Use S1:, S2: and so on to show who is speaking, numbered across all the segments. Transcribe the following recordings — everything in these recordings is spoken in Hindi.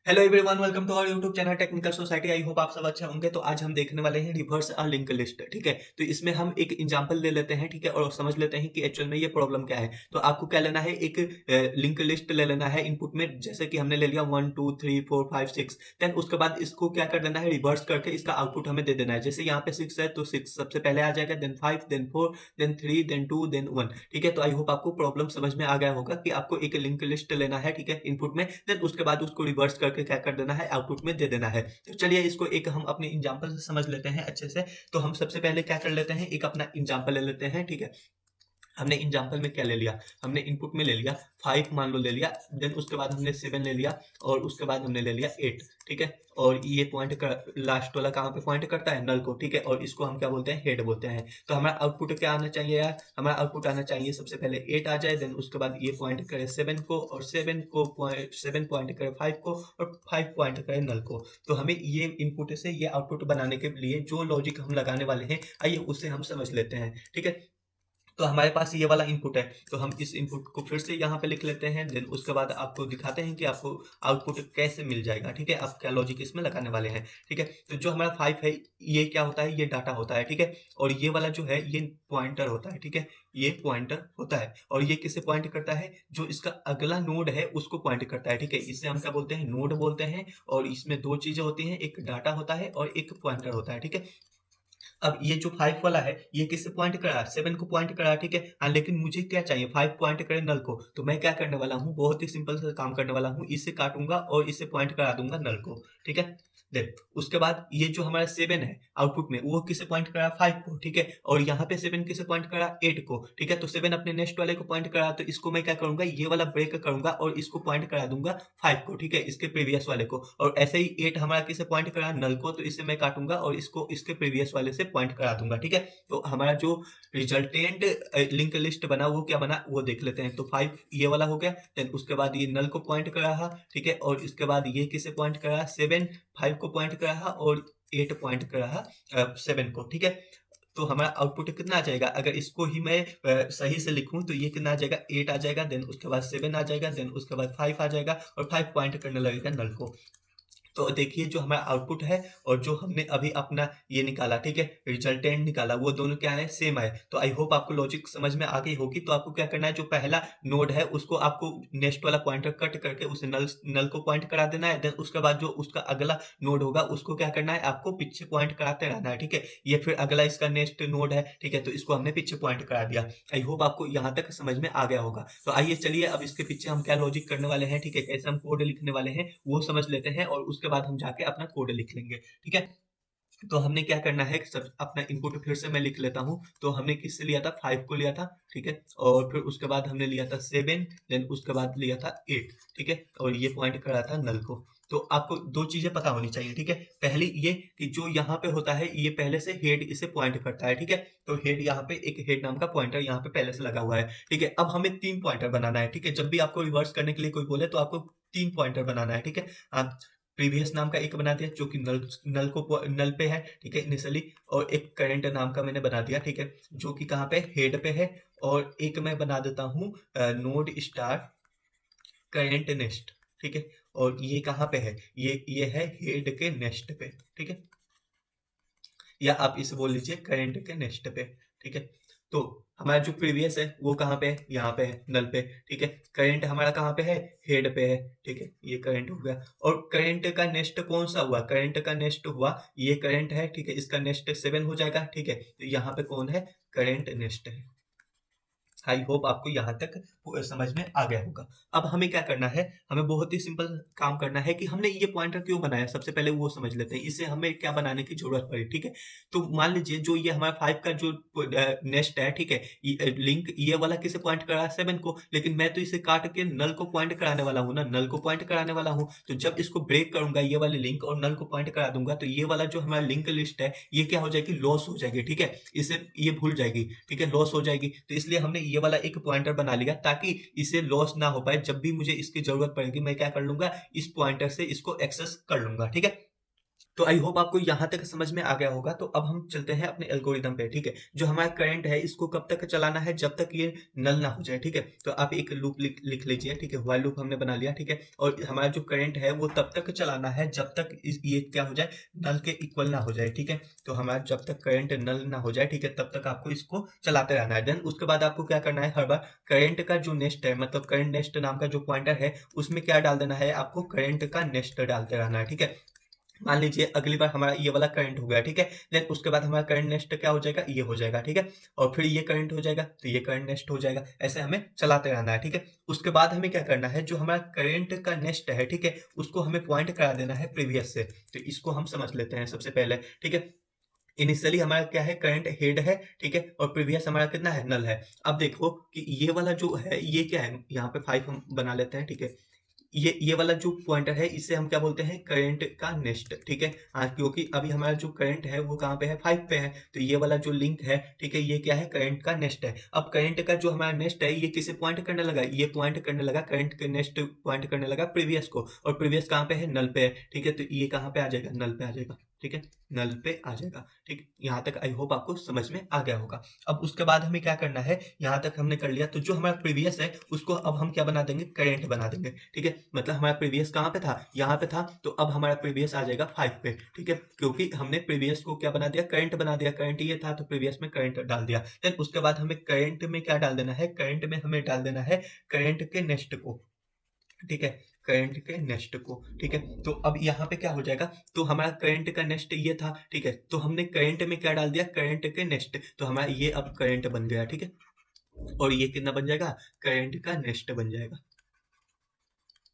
S1: Hello everyone, welcome to our YouTube channel technical society. I hope आप सब अच्छे होंगे। तो आज हम देखने वाले हैं रिवर्स अ लिंक लिस्ट। ठीक है, तो इसमें हम एक एग्जांपल ले लेते हैं, ठीक है, और समझ लेते हैं कि एक्चुअल में ये प्रॉब्लम क्या है। तो आपको क्या लेना है, एक लिंक लिस्ट ले लेना है इनपुट में। जैसे कि हमने ले लिया 1 2 3 4 5 6। देन उसके बाद इसको क्या कर देना है, रिवर्स करके इसका आउटपुट हमें दे देना है। जैसे यहाँ पे 6 है तो 6 सबसे पहले आ जाएगा, then 5, then 4, then 3, then 2, then 1। ठीक है, तो आई होप आपको प्रॉब्लम समझ में आ गया होगा कि आपको एक लिंक लिस्ट लेना है, ठीक है, इनपुट में। देन उसके बाद उसको रिवर्स करके क्या कर देना है, आउटपुट में दे देना है। तो चलिए इसको एक हम अपने एग्जांपल से समझ लेते हैं अच्छे से। तो हम सबसे पहले क्या कर लेते हैं, एक अपना एग्जांपल ले लेते हैं। ठीक है, हमने एग्जांपल में क्या ले लिया, हमने इनपुट में ले लिया 5 मान लो ले लिया। देन उसके बाद हमने 7 ले लिया और उसके बाद हमने ले लिया 8। ठीक है, और ये पॉइंट कर लास्ट वाला कहाँ पे पॉइंट करता है, नल को। ठीक है, और इसको हम क्या बोलते हैं, हेड बोलते हैं। तो हमारा आउटपुट क्या आना चाहिए यार, हमारा आउटपुट आना चाहिए सबसे पहले 8 आ जाए। देन उसके बाद ये पॉइंट करे 7 को, और 7 पॉइंट करे 5 को, और 5 पॉइंट करे नल को। तो हमें ये इनपुट से ये आउटपुट बनाने के लिए जो लॉजिक हम लगाने वाले हैं, आइए उससे हम समझ लेते हैं। ठीक है, तो हमारे पास ये वाला इनपुट है, तो हम इस इनपुट को फिर से यहाँ पे लिख लेते हैं। देन उसके बाद आपको दिखाते हैं कि आपको आउटपुट कैसे मिल जाएगा। ठीक है, आप क्या लॉजिक इसमें लगाने वाले हैं। ठीक है, तो जो हमारा 5 है, ये क्या होता है, ये डाटा होता है। ठीक है, और ये वाला जो है ये पॉइंटर होता है। ठीक है, ये पॉइंटर होता है, और ये किसे पॉइंट करता है, जो इसका अगला नोड है उसको पॉइंट करता है। ठीक है, इसे हम क्या बोलते हैं, नोड बोलते हैं। और इसमें दो चीजें होती हैं, एक डाटा होता है और एक पॉइंटर होता है। ठीक है, अब ये जो 5 वाला है ये किससे पॉइंट कर रहा है, 7 को पॉइंट कर रहा है। ठीक है, हाँ, लेकिन मुझे क्या चाहिए, 5 पॉइंट करे नल को। तो मैं क्या करने वाला हूँ, बहुत ही सिंपल सा काम करने वाला हूँ, इसे काटूंगा और इसे पॉइंट करा दूंगा नल को। ठीक है, देख उसके बाद ये जो हमारा 7 है आउटपुट में, वो किसे पॉइंट करा, 5 को। ठीक है, और यहाँ पे 7 किसे पॉइंट करा, 8 को। ठीक है, तो 7 अपने नेक्स्ट वाले को पॉइंट करा, तो इसको मैं क्या करूंगा, ये वाला ब्रेक करूंगा और इसको पॉइंट करा दूंगा 5 को। ठीक है, इसके प्रीवियस वाले को। और ऐसे ही 8 हमारा किसे पॉइंट करा, नल को, तो इसे मैं काटूंगा और इसको इसके प्रीवियस वाले से पॉइंट करा दूंगा। ठीक है, तो हमारा जो रिजल्टेंट लिंक लिस्ट बना वो क्या बना, वो देख लेते हैं। तो 5 ये वाला हो गया। देन उसके बाद ये नल को पॉइंट कर रहा। ठीक है, और इसके बाद ये किसे पॉइंट कर रहा, 7 5 को पॉइंट कर रहा, और 8 पॉइंट कर रहा 7 को। ठीक है, तो हमारा आउटपुट कितना आ जाएगा, अगर इसको ही मैं सही से लिखूं तो ये कितना आ जाएगा, 8 आ जाएगा। देन उसके बाद 7 आ जाएगा, देन उसके बाद 5 आ जाएगा, और 5 पॉइंट करने लगेगा नल को। तो देखिए जो हमारा आउटपुट है और जो हमने अभी अपना ये निकाला, ठीक है, रिजल्टेंट निकाला, वो दोनों क्या है, सेम है। तो आई होप आपको लॉजिक समझ में आ गई होगी। तो आपको क्या करना है, जो पहला नोड है उसको आपको नेक्स्ट वाला पॉइंटर कट करके उसे नल नल को पॉइंट करा देना है। देन उसके बाद जो उसका अगला नोड होगा उसको क्या करना है, आपको पीछे पॉइंट कराते रहना है। ठीक है, ये फिर अगला इसका नेक्स्ट नोड है। ठीक है, तो इसको हमने पीछे पॉइंट करा दिया। आई होप आपको यहाँ तक समझ में आ गया होगा। तो आइए चलिए अब इसके पीछे हम क्या लॉजिक करने वाले हैं, ठीक है, कैसे हम कोड लिखने वाले हैं वो समझ लेते हैं, और उसके बाद हम जाके अपना कोड लिख लेंगे। ठीक है, तो हमने क्या करना है, सब अपना इनपुट फिर से मैं लिख लेता हूँ। तो हमने किससे लिया था, 5 को लिया था। ठीक है, और फिर उसके बाद हमने लिया था 7। देन उसके बाद लिया था 8। ठीक है, और ये पॉइंट करा था नल को। तो आपको दो चीजें पता होनी चाहिए। ठीक है, पहली ये कि जो यहाँ पे होता है ये पहले से हेड इसे पॉइंट करता है। ठीक है, तो हेड यहाँ पे एक हेड नाम का पॉइंटर यहाँ पे पहले से लगा हुआ है। ठीक है, अब हमें 3 पॉइंटर बनाना है। ठीक है, जब भी आपको रिवर्स करने के लिए कोई बोले तो आपको 3 पॉइंटर बनाना है। ठीक है, प्रीवियस नाम का एक बना दिया जो कि नल नल को नल पे है। ठीक है, इनिशियली, और एक करंट नाम का मैंने बना दिया। ठीक है, जो कि कहाँ पे, हेड पे है। और एक मैं बना देता हूँ नोड स्टार करंट नेक्स्ट। ठीक है, और ये कहाँ पे है, ये है हेड के नेक्स्ट पे। ठीक है, या आप इसे बोल लीजिए करंट के नेक्स्ट पे। ठीक है, तो हमारा जो प्रीवियस है वो कहाँ पे है, यहाँ पे है, नल पे। ठीक है, करंट हमारा कहाँ पे है, हेड पे है। ठीक है, ये करंट हो गया। और करंट का नेक्स्ट कौन सा हुआ, करंट का नेक्स्ट हुआ ये करंट है। ठीक है, इसका नेक्स्ट 7 हो जाएगा। ठीक है, तो यहाँ पे कौन है, करंट नेक्स्ट है। आई होप आपको यहाँ तक समझ में आ गया होगा। अब हमें क्या करना है, हमें बहुत ही सिंपल काम करना है कि हमने ये पॉइंटर क्यों बनाया, सबसे पहले वो समझ लेते हैं, इसे हमें क्या बनाने की जरूरत पड़ी। ठीक है, तो मान लीजिए जो ये हमारा 5 का जो नेक्स्ट है, ठीक है, लिंक ये वाला किसे पॉइंट करा है, 7 को। लेकिन मैं तो इसे काट के नल को पॉइंट कराने वाला हूँ ना, नल को पॉइंट कराने वाला हूँ। तो जब इसको ब्रेक करूंगा ये वाले लिंक और नल को पॉइंट करा दूंगा, तो ये वाला जो हमारा लिंक लिस्ट है ये क्या हो जाएगी, लॉस हो जाएगी। ठीक है, इसे ये भूल जाएगी। ठीक है, लॉस हो जाएगी। तो इसलिए हमने ये वाला एक पॉइंटर बना लिया ताकि इसे लॉस ना हो पाए। जब भी मुझे इसकी जरूरत पड़ेगी मैं क्या कर लूंगा, इस पॉइंटर से इसको एक्सेस कर लूंगा। ठीक है, तो आई होप आपको यहाँ तक समझ में आ गया होगा। तो अब हम चलते हैं अपने एल्गोरिदम पे, ठीक है। जो हमारा करंट है इसको कब तक चलाना है, जब तक ये नल ना हो जाए, ठीक है। तो आप एक लूप लिख लीजिए, ठीक है। व्हाइल लूप हमने बना लिया, ठीक है। और हमारा जो करंट है वो तब तक चलाना है जब तक ये क्या हो जाए, नल के इक्वल ना हो जाए, ठीक है। तो हमारा जब तक करंट नल ना हो जाए, ठीक है, तब तक आपको इसको चलाते रहना है। देन उसके बाद आपको क्या करना है, हर बार करंट का जो नेक्स्ट है, मतलब करंट नेक्स्ट नाम का जो पॉइंटर है उसमें क्या डाल देना है, आपको करंट का नेक्स्ट डालते रहना है, ठीक है। मान लीजिए अगली बार हमारा ये वाला करंट हो गया, ठीक है। देन उसके बाद हमारा करंट नेक्स्ट क्या हो जाएगा, ये हो जाएगा, ठीक है। और फिर ये करंट हो जाएगा तो ये करंट नेक्स्ट हो जाएगा, ऐसे हमें चलाते रहना है, ठीक है। उसके बाद हमें क्या करना है, जो हमारा करंट का नेक्स्ट है, ठीक है, उसको हमें पॉइंट करा देना है प्रीवियस से। तो इसको हम समझ लेते हैं सबसे पहले, ठीक है। इनिशियली हमारा क्या है, करंट हेड है, ठीक है, और प्रीवियस हमारा कितना है, नल है। अब देखो कि ये वाला जो है ये क्या है, यहाँ पे 5 हम बना लेते हैं, ठीक है। ये वाला जो पॉइंटर है इसे हम क्या बोलते हैं, करंट का नेक्स्ट, ठीक है। हाँ, क्योंकि अभी हमारा जो करंट है वो कहाँ पे है, 5 पे है। तो ये वाला जो लिंक है, ठीक है, ये क्या है, करंट का नेक्स्ट है। अब करंट का जो हमारा नेक्स्ट है ये किसे पॉइंट करने लगा, ये पॉइंट करने लगा करंट के नेक्स्ट, पॉइंट करने लगा प्रीवियस को। और प्रीवियस कहाँ पे है, नल पे है, ठीक है। तो ये कहाँ पे आ जाएगा, नल पे आ जाएगा, ठीक है, नल पे आ जाएगा, ठीक। यहाँ तक आई होप आपको समझ में आ गया होगा। अब उसके बाद हमें क्या करना है, यहाँ तक हमने कर लिया। तो जो हमारा प्रीवियस है उसको अब हम क्या बना देंगे, करंट बना देंगे, ठीक है। मतलब हमारा प्रीवियस कहाँ पे था, यहाँ पे था। तो अब हमारा प्रीवियस आ जाएगा 5 पे, ठीक है, क्योंकि हमने प्रीवियस को क्या बना दिया, करंट बना दिया। करंट ये था तो प्रीवियस में करंट डाल दिया। देन उसके बाद हमें करंट में क्या डाल देना है, करंट में हमें डाल देना है करंट के नेक्स्ट को, ठीक है, करंट के नेक्स्ट को, ठीक है। तो अब यहाँ पे क्या हो जाएगा, तो हमारा करंट का नेक्स्ट ये था, ठीक है। तो हमने करंट में क्या डाल दिया, करंट के नेक्स्ट। तो हमारा ये अब करंट बन गया, ठीक है। और ये कितना बन जाएगा, करंट का नेक्स्ट बन जाएगा।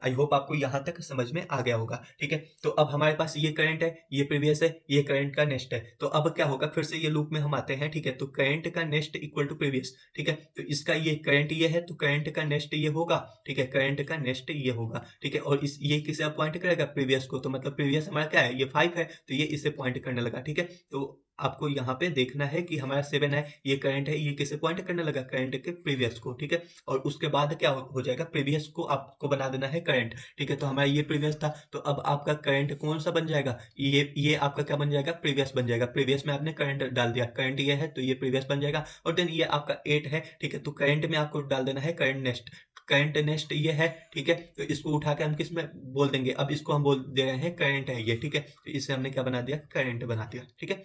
S1: आई होप आपको यहाँ तक समझ में आ गया होगा, ठीक है। तो अब हमारे पास ये करंट है, ये प्रीवियस है, ये करंट का नेक्स्ट है। तो अब क्या होगा, फिर से ये लूप में हम आते हैं, ठीक है। तो करंट का नेक्स्ट इक्वल टू प्रीवियस, ठीक है। तो इसका ये करंट ये है तो करंट का नेक्स्ट ये होगा, ठीक है, करंट का नेक्स्ट ये होगा, ठीक है। और इस ये किसे पॉइंट करेगा, प्रीवियस को। तो मतलब प्रीवियस हमारा क्या है, ये 5 है, तो ये इसे पॉइंट करने लगा, ठीक है। तो आपको यहाँ पे देखना है कि हमारा 7 है, ये करंट है, ये किसे पॉइंट करने लगा, करंट के प्रीवियस को, ठीक है। और उसके बाद क्या हो जाएगा, प्रीवियस को आपको बना देना है करंट, ठीक है। तो हमारा ये प्रीवियस था, तो अब आपका करंट कौन सा बन जाएगा, ये आपका क्या बन जाएगा, प्रीवियस बन जाएगा। प्रीवियस में आपने करंट डाल दिया, करंट ये है तो ये प्रीवियस बन जाएगा। और देन ये आपका 8 है, ठीक है। तो करंट में आपको डाल देना है करंट नेक्स्ट, करंट नेक्स्ट ये है, ठीक है। तो इसको उठा के हम किस में बोल देंगे, अब इसको हम बोल दे रहे हैं करंट है ये, ठीक है। तो इसे हमने क्या बना दिया, करंट बना दिया, ठीक है।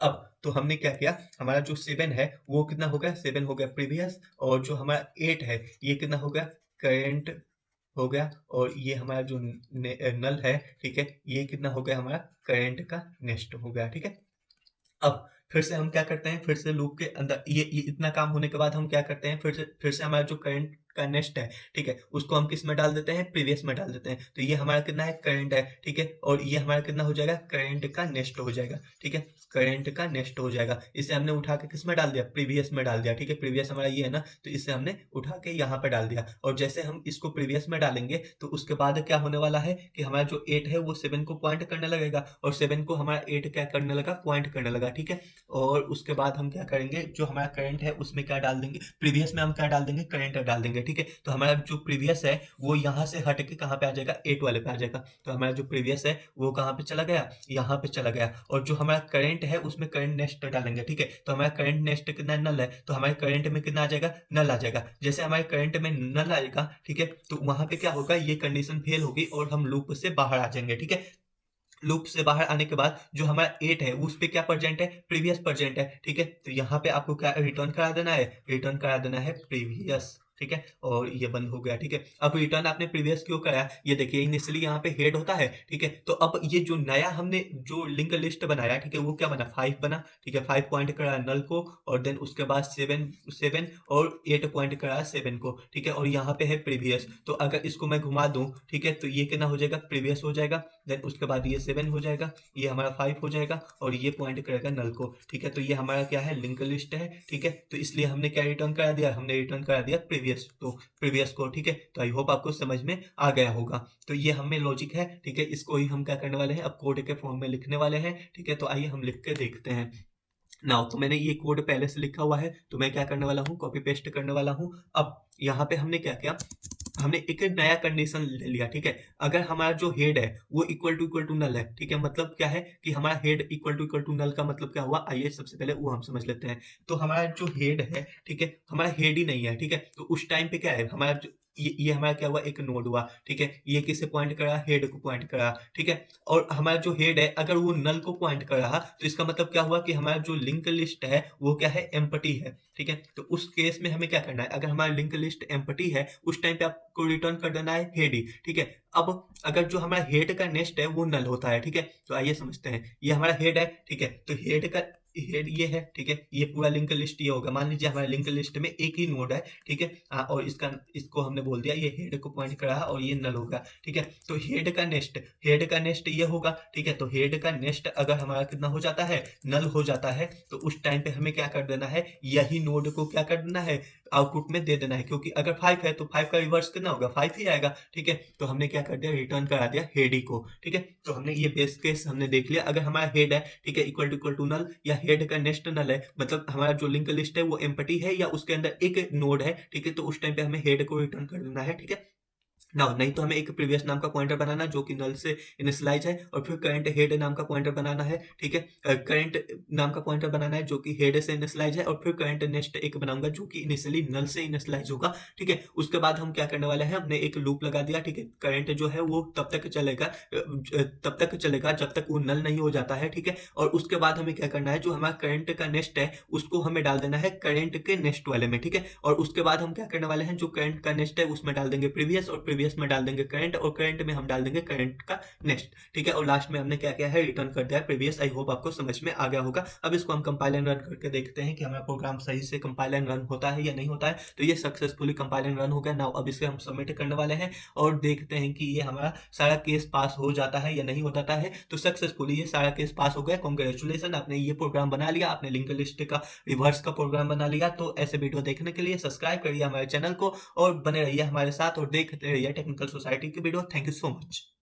S1: अब तो हमने क्या किया, हमारा जो 7 है वो कितना हो गया, 7 हो गया प्रीवियस। और जो हमारा 8 है ये कितना हो गया, करंट हो गया। और ये हमारा जो नल है, ठीक है, ये कितना हो गया, हमारा करंट का नेक्स्ट हो गया, ठीक है। अब फिर से हम क्या करते हैं, फिर से लूप के अंदर ये इतना काम होने के बाद हम क्या करते हैं, फिर से हमारा जो करंट का नेक्स्ट है, ठीक है, उसको हम किस में डाल देते हैं, प्रीवियस में डाल देते हैं। तो ये हमारा कितना है, करंट है, ठीक है। और ये हमारा कितना हो जाएगा, करंट का नेक्स्ट हो जाएगा, ठीक है, करंट का नेक्स्ट हो जाएगा। इसे हमने उठा के किस में डाल दिया, प्रीवियस में डाल दिया, ठीक है। प्रीवियस हमारा ये है ना, तो इसे हमने उठा के यहाँ पे डाल दिया। और जैसे हम इसको प्रीवियस में डालेंगे तो उसके बाद क्या होने वाला है कि हमारा जो 8 है वो 7 को पॉइंट करने लगेगा। और 7 को हमारा 8 क्या करने लगा, पॉइंट करने लगा, ठीक है। और उसके बाद हम क्या करेंगे, जो हमारा करंट है उसमें क्या डाल देंगे, प्रीवियस में हम क्या डाल देंगे, करंट डाल देंगे, ठीक है। तो हमारा जो प्रीवियस है वो यहाँ से हट के कहाँ पे आ जाएगा, 8 वाले पे आ जाएगा। तो हमारा जो प्रीवियस है वो कहाँ पे चला गया, यहाँ पे चला गया। और जो हमारा करंट है उसमें करंट नेक्स्ट डालेंगे, ठीक है। तो हमारा करंट नेक्स्ट कितना नल है, तो हमारे करंट में कितना आ जाएगा, नल आ जाएगा। जैसे हमारे करंट में नल आएगा, ठीक है, तो वहां पे क्या होगा, ये कंडीशन फेल होगी और हम लूप से बाहर आ जाएंगे, ठीक है। लूप से बाहर आने के बाद जो हमारा 8 है उस पे क्या प्रेजेंट है, प्रीवियस प्रेजेंट है, ठीक है। तो यहाँ पे आपको क्या रिटर्न करा देना है, रिटर्न करा देना है प्रीवियस, ठीक है। और ये बंद हो गया, ठीक है। अब रिटर्न आपने प्रीवियस क्यों कराया, ये देखिए इनिशियली यहाँ पे हेड होता है, ठीक है। तो अब ये जो नया हमने जो लिंक लिस्ट बनाया, ठीक है, वो क्या बना, 5 बना, ठीक है। 5 पॉइंट कराया नल को। और देन उसके बाद 7 और 8 पॉइंट कराया 7 को, ठीक है। और यहाँ पे है प्रीवियस। तो अगर इसको मैं घुमा दूं, ठीक है, तो ये कितना हो जाएगा, प्रीवियस हो जाएगा। देन उसके बाद ये 7 हो जाएगा, ये हमारा 5 हो जाएगा। और ये पॉइंट करेगा नल को, ठीक है। तो ये हमारा क्या है, लिंक लिस्ट है, ठीक है। तो इसलिए हमने क्या रिटर्न करा दिया, हमने रिटर्न करा दिया प्रीवियस, तो प्रीवियस को, ठीक है। तो आई होप आपको समझ में आ गया होगा। तो ये हमें लॉजिक है, ठीक है। इसको ही हम क्या करने वाले हैं, अब कोड के फॉर्म में लिखने वाले हैं, ठीक है। तो आइए हम लिख के देखते हैं। नाउ तो मैंने ये कोड पहले से लिखा हुआ है, तो मैं क्या करने वाला हूँ, कॉपी पेस्ट करने वाला हूँ। अब यहाँ पे हमने क्या किया, हमने एक नया कंडीशन ले लिया, ठीक है। अगर हमारा जो हेड है वो इक्वल टू नल है, ठीक है। मतलब क्या है कि हमारा हेड इक्वल टू नल का मतलब क्या हुआ, आइए सबसे पहले वो हम समझ लेते हैं। तो हमारा जो हेड है, ठीक है, हमारा हेड ही नहीं है, ठीक है। तो उस टाइम पे क्या है, हमारा जो ये हमारा क्या हुआ, एक नोड हुआ, ठीक है। ये किसे पॉइंट कर रहा, हेड को पॉइंट कर रहा, ठीक है। और हमारा जो हेड है अगर वो नल को पॉइंट कर रहा तो इसका मतलब क्या हुआ कि हमारा जो लिंक लिस्ट है वो क्या है, एम्प्टी है, ठीक है। तो उस केस में हमें क्या करना है, अगर हमारा लिंक लिस्ट एम्प्टी है उस टाइम पे आपको रिटर्न कर देना है हेड ही, ठीक है। अब अगर जो हमारा हेड का नेक्स्ट है वो नल होता है, ठीक है। तो आइए समझते हैं, ये हमारा हेड है, ठीक है। तो हेड ये है, ठीक है। ये पूरा लिंक लिस्ट ये होगा, मान लीजिए हमारे लिंक लिस्ट में एक ही नोड है, ठीक है। और इसको हमने बोल दिया ये हेड को पॉइंट कर रहा है और ये नल होगा, ठीक है। तो हेड का नेक्स्ट ये होगा, ठीक है। तो हेड का नेक्स्ट अगर हमारा कितना हो जाता है, नल हो जाता है, तो उस टाइम पे हमें क्या कर देना है, यही नोड को क्या कर देना है, आउटपुट में दे देना है। क्योंकि अगर 5 है तो 5 का रिवर्स कितना होगा, 5 ही आएगा, ठीक है। तो हमने क्या कर दिया, रिटर्न करा दिया हेड ही को, ठीक है। तो हमने ये बेस केस हमने देख लिया। अगर हमारा हेड है, ठीक है, इक्वल टू नल, या हेड का नेक्स्ट नल है, मतलब हमारा जो लिंक लिस्ट है वो एम्प्टी है या उसके अंदर एक नोड है, ठीक है। तो उस टाइम पे हमें हेड को रिटर्न कर देना है, ठीक है। ना नहीं तो हमें एक प्रीवियस नाम का पॉइंटर बनाना जो कि नल से इनिशियलाइज है, और फिर करंट हेड नाम का पॉइंटर बनाना है, ठीक है। करंट नाम का पॉइंटर बनाना है जो कि हेड से इनिशियलाइज है, और फिर करंट नेक्स्ट एक बनाऊंगा जो कि इनिशियली नल से इनिशियलाइज होगा, ठीक है। उसके बाद हम क्या करने वाले हैं, हमने एक लूप लगा दिया, ठीक है। करंट जो है वो तब तक चलेगा जब तक वो नल नहीं हो जाता है, ठीक है। और उसके बाद हमें क्या करना है, जो हमारा करंट का नेक्स्ट है उसको हमें डाल देना है करंट के नेक्स्ट वाले में, ठीक है। और उसके बाद हम क्या करने वाले हैं, जो करंट का नेक्स्ट है उसमें डाल देंगे प्रीवियस, और प्रीवियस में डाल देंगे करंट, और करंट में हम डाल देंगे करंट का नेक्स्ट, ठीक है। और लास्ट में हमने क्या किया है, रिटर्न कर दिया है प्रीवियस। आई होप आपको समझ में आ गया होगा। अब इसको हम कंपाइल एंड रन करके देखते हैं कि हमारा प्रोग्राम सही से कंपाइल एंड रन होता है या नहीं होता है। तो ये सक्सेसफुली कंपाइल एंड रन हो गया। नाउ अब इसे हम सबमिट करने वाले हैं और देखते हैं कि ये हमारा सारा केस पास हो जाता है या नहीं हो जाता है। तो सक्सेसफुली ये सारा केस पास हो गया, कॉन्ग्रेचुलेसन, आपने ये प्रोग्राम बना लिया, आपने लिंक लिस्ट का रिवर्स का प्रोग्राम बना लिया। तो ऐसे वीडियो देखने के लिए सब्सक्राइब करिए हमारे चैनल को और बने रहिए हमारे साथ और देखते रहिए टेक्निकल सोसाइटी की video. Thank you so much.